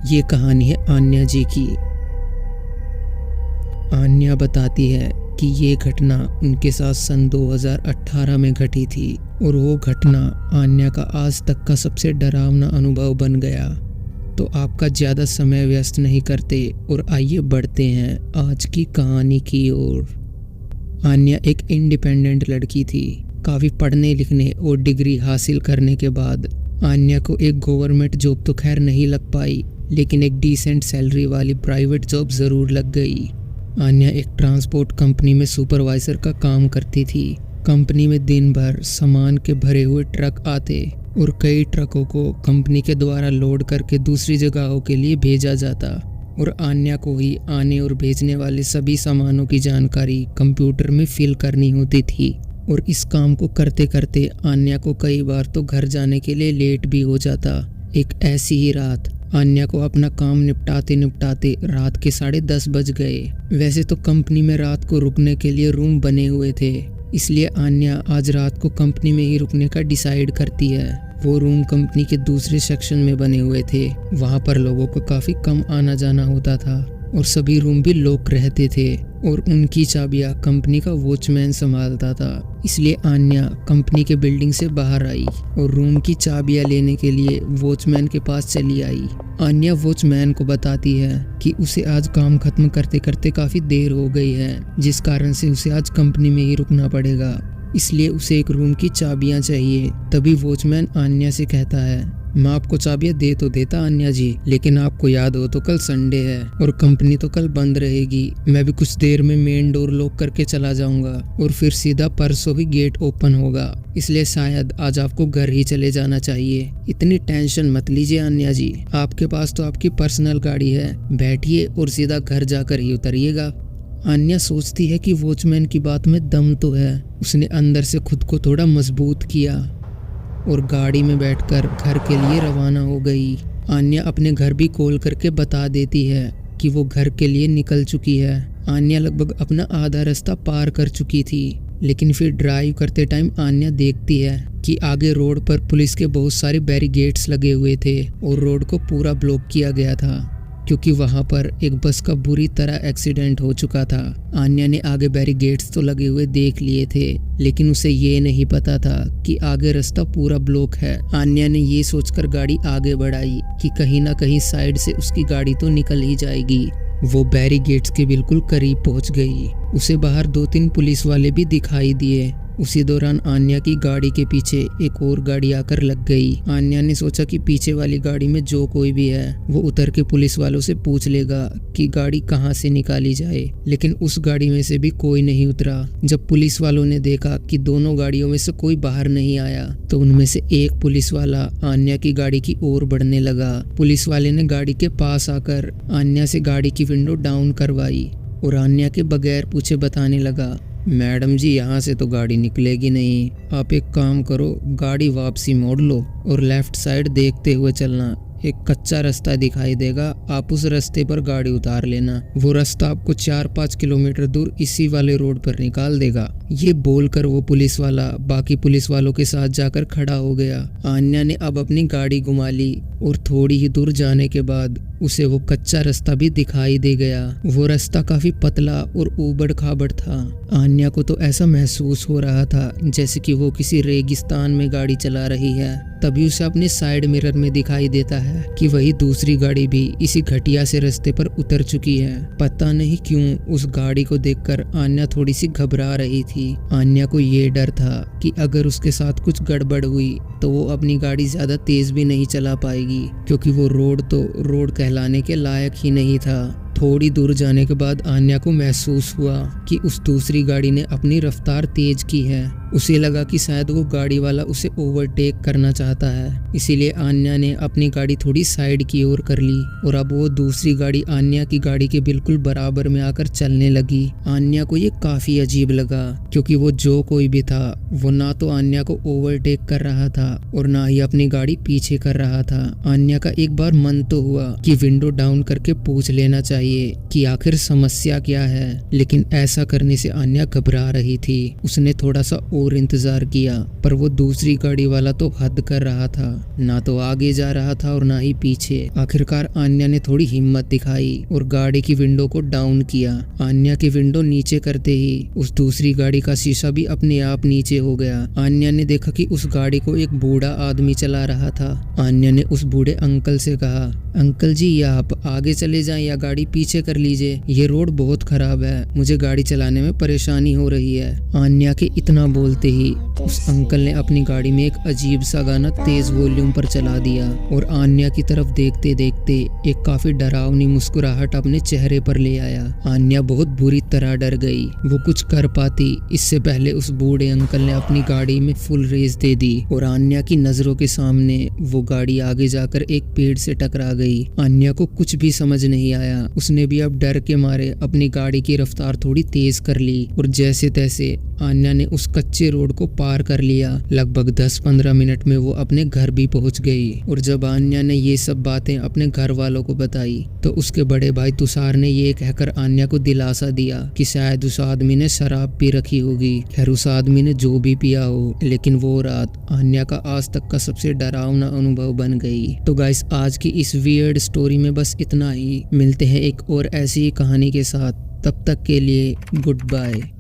ये कहानी है आन्या जी की। आन्या बताती है कि ये घटना उनके साथ सन 2018 में घटी थी और वो घटना आन्या का आज तक का सबसे डरावना अनुभव बन गया। तो आपका ज़्यादा समय व्यस्त नहीं करते और आइए बढ़ते हैं आज की कहानी की ओर। आन्या एक इंडिपेंडेंट लड़की थी। काफ़ी पढ़ने लिखने और डिग्री हासिल करने के बाद आन्या को एक गवर्नमेंट जॉब तो खैर नहीं लग पाई, लेकिन एक डिसेंट सैलरी वाली प्राइवेट जॉब ज़रूर लग गई। आन्या एक ट्रांसपोर्ट कंपनी में सुपरवाइज़र का काम करती थी। कंपनी में दिन भर सामान के भरे हुए ट्रक आते और कई ट्रकों को कंपनी के द्वारा लोड करके दूसरी जगहों के लिए भेजा जाता और आन्या को ही आने और भेजने वाले सभी सामानों की जानकारी कंप्यूटर में फिल करनी होती थी। और इस काम को करते करते आन्या को कई बार तो घर जाने के लिए लेट भी हो जाता। एक ऐसी ही रात आन्या को अपना काम निपटाते निपटाते रात के 10:30 बज गए। वैसे तो कंपनी में रात को रुकने के लिए रूम बने हुए थे, इसलिए आन्या आज रात को कंपनी में ही रुकने का डिसाइड करती है। वो रूम कंपनी के दूसरे सेक्शन में बने हुए थे। वहाँ पर लोगों को काफ़ी कम आना जाना होता था और सभी रूम भी लॉक रहते थे और उनकी चाबियाँ कंपनी का वॉचमैन संभालता था। इसलिए आन्या कंपनी के बिल्डिंग से बाहर आई और रूम की चाबियाँ लेने के लिए वॉचमैन के पास चली आई। आन्या वॉचमैन को बताती है कि उसे आज काम खत्म करते करते काफ़ी देर हो गई है, जिस कारण से उसे आज कंपनी में ही रुकना पड़ेगा, इसलिए उसे एक रूम की चाबियाँ चाहिए। तभी वॉचमैन आन्या से कहता है, मैं आपको चाबियाँ दे तो देता आन्या जी, लेकिन आपको याद हो तो कल संडे है और कंपनी तो कल बंद रहेगी। मैं भी कुछ देर में मेन डोर लॉक करके चला जाऊंगा और फिर सीधा परसों ही गेट ओपन होगा, इसलिए शायद आज आपको घर ही चले जाना चाहिए। इतनी टेंशन मत लीजिए आन्या जी, आपके पास तो आपकी पर्सनल गाड़ी है, बैठिए और सीधा घर जाकर ही उतरिएगा। आन्या सोचती है कि वॉचमैन की बात में दम तो है। उसने अंदर से खुद को थोड़ा मजबूत किया और गाड़ी में बैठकर घर के लिए रवाना हो गई। आन्या अपने घर भी कॉल करके बता देती है कि वो घर के लिए निकल चुकी है। आन्या लगभग अपना आधा रास्ता पार कर चुकी थी, लेकिन फिर ड्राइव करते टाइम आन्या देखती है कि आगे रोड पर पुलिस के बहुत सारे बैरिकेड्स लगे हुए थे और रोड को पूरा ब्लॉक किया गया था, क्योंकि वहाँ पर एक बस का बुरी तरह एक्सीडेंट हो चुका था। आन्या ने आगे बैरिकेड्स तो लगे हुए देख लिए थे, लेकिन उसे ये नहीं पता था कि आगे रास्ता पूरा ब्लॉक है। आन्या ने ये सोचकर गाड़ी आगे बढ़ाई कि कहीं ना कहीं साइड से उसकी गाड़ी तो निकल ही जाएगी। वो बैरिकेड्स के बिल्कुल करीब पहुंच गई। उसे बाहर 2-3 पुलिस वाले भी दिखाई दिए। उसी दौरान आन्या की गाड़ी के पीछे एक और गाड़ी आकर लग गई। आन्या ने सोचा कि पीछे वाली गाड़ी में जो कोई भी है वो उतर के पुलिस वालों से पूछ लेगा कि गाड़ी कहाँ से निकाली जाए, लेकिन उस गाड़ी में से भी कोई नहीं उतरा। जब पुलिस वालों ने देखा कि दोनों गाड़ियों में से कोई बाहर नहीं आया, तो उनमें से एक पुलिस वाला आन्या की गाड़ी की ओर बढ़ने लगा। पुलिस वाले ने गाड़ी के पास आकर आन्या से गाड़ी की विंडो डाउन करवाई और आन्या के बगैर पूछे बताने लगा, मैडम जी यहाँ से तो गाड़ी निकलेगी नहीं, आप एक काम करो, गाड़ी वापसी मोड़ लो और लेफ्ट साइड देखते हुए चलना। एक कच्चा रास्ता दिखाई देगा, आप उस रास्ते पर गाड़ी उतार लेना। वो रास्ता आपको 4-5 किलोमीटर दूर इसी वाले रोड पर निकाल देगा। ये बोलकर वो पुलिस वाला बाकी पुलिस वालों के साथ जाकर खड़ा हो गया। आन्या ने अब अपनी गाड़ी घुमा ली और थोड़ी ही दूर जाने के बाद उसे वो कच्चा रास्ता भी दिखाई दे गया। वो रास्ता काफी पतला और ऊबड़ खाबड़ था। आन्या को तो ऐसा महसूस हो रहा था जैसे कि वो किसी रेगिस्तान में गाड़ी चला रही है। तभी उसे अपने साइड मिरर में दिखाई देता है कि वही दूसरी गाड़ी भी इसी घटिया से रास्ते पर उतर चुकी है। पता नहीं क्यों उस गाड़ी को देखकर आन्या थोड़ी सी घबरा रही थी। आन्या को ये डर था कि अगर उसके साथ कुछ गड़बड़ हुई तो वो अपनी गाड़ी ज्यादा तेज भी नहीं चला पाएगी, क्योंकि वो रोड तो रोड कहलाने के लायक ही नहीं था। थोड़ी दूर जाने के बाद आन्या को महसूस हुआ कि उस दूसरी गाड़ी ने अपनी रफ्तार तेज की है। उसे लगा कि शायद वो गाड़ी वाला उसे ओवरटेक करना चाहता है, इसीलिए आन्या ने अपनी गाड़ी थोड़ी साइड की ओर कर ली और अब वो दूसरी गाड़ी आन्या की गाड़ी के बिल्कुल बराबर में आकर चलने लगी। आन्या को ये काफी अजीब लगा, क्योंकि वो जो कोई भी था वो ना तो आन्या को ओवरटेक कर रहा था और ना ही अपनी गाड़ी पीछे कर रहा था। आन्या का एक बार मन तो हुआ कि विंडो डाउन करके पूछ लेना चाहिए चाहिए कि आखिर समस्या क्या है, लेकिन ऐसा करने से आन्या घबरा रही थी। उसने थोड़ा सा और इंतजार किया, पर वो दूसरी गाड़ी वाला तो हद कर रहा था, ना तो आगे जा रहा था और ना ही पीछे। आखिरकार आन्या ने थोड़ी हिम्मत दिखाई और गाड़ी की विंडो को डाउन किया। आन्या की विंडो नीचे करते ही उस दूसरी गाड़ी का शीशा भी अपने आप नीचे हो गया। आन्या ने देखा कि उस गाड़ी को एक बूढ़ा आदमी चला रहा था। आन्या ने उस बूढ़े अंकल से कहा, अंकल जी, या आप आगे चले जाएं या गाड़ी पीछे कर लीजिए, ये रोड बहुत खराब है, मुझे गाड़ी चलाने में परेशानी हो रही है। आन्या के इतना बोलते ही उस अंकल ने अपनी गाड़ी में एक अजीब सा गाना तेज वॉल्यूम पर चला दिया और आन्या की तरफ देखते देखते एक काफी डरावनी मुस्कुराहट अपने चेहरे पर ले आया। आन्या बहुत बुरी तरह डर गई। वो कुछ कर पाती इससे पहले उस बूढ़े अंकल ने अपनी गाड़ी में फुल रेस दे दी और आन्या की नजरों के सामने वो गाड़ी आगे जाकर एक पेड़ से टकरा गई। आन्या को कुछ भी समझ नहीं आया। उसने भी अब डर के मारे अपनी गाड़ी की रफ्तार थोड़ी तेज कर ली और जैसे तैसे आन्या ने उस कच्चे रोड को पार कर लिया। लगभग 10-15 मिनट में वो अपने घर भी पहुंच गई और जब आन्या ने ये सब बातें अपने घर वालों को बताई तो उसके बड़े भाई तुषार ने ये कहकर आन्या को दिलासा दिया कि शायद उस आदमी ने शराब पी रखी होगी। खैर, उस आदमी ने जो भी पिया हो, लेकिन वो रात आन्या का आज तक का सबसे डरावना अनुभव बन गई। तो गाइस, आज की इस वियर्ड स्टोरी में बस इतना ही। मिलते हैं एक और ऐसी ही कहानी के साथ। तब तक के लिए गुड बाय।